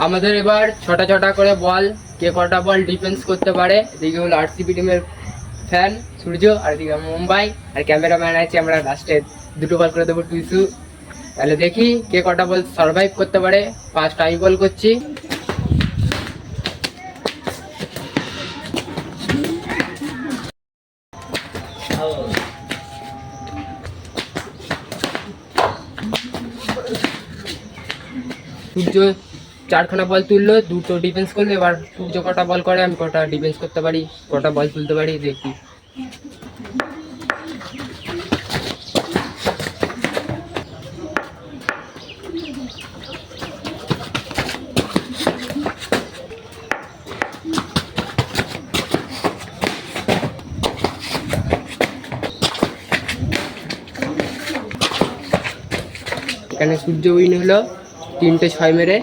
আমাদের এবার ছটা ছটা করে বল, কে কটা বল ডিফেন্স করতে পারে। এদিকে হলো আরসিবি টিমের ফ্যান সূর্য, আর এদিকে মুম্বাই, আর ক্যামেরাম্যান আছে, আমরা লাস্টে দুটো বল করে দেবো টুইসু। তাহলে দেখি কে কটা বল সার্ভাইভ করতে পারে। ফার্স্ট আমি বল করছি। সূর্য চারখানা বল তুললো, দুটো ডিফেন্স করলো। এবার সূর্য কটা বল করে, আমি কটা ডিফেন্স করতে পারি, কটা বল তুলতে পারি দেখি। এখানে সূর্য উইন হলো 3-6 মেরে।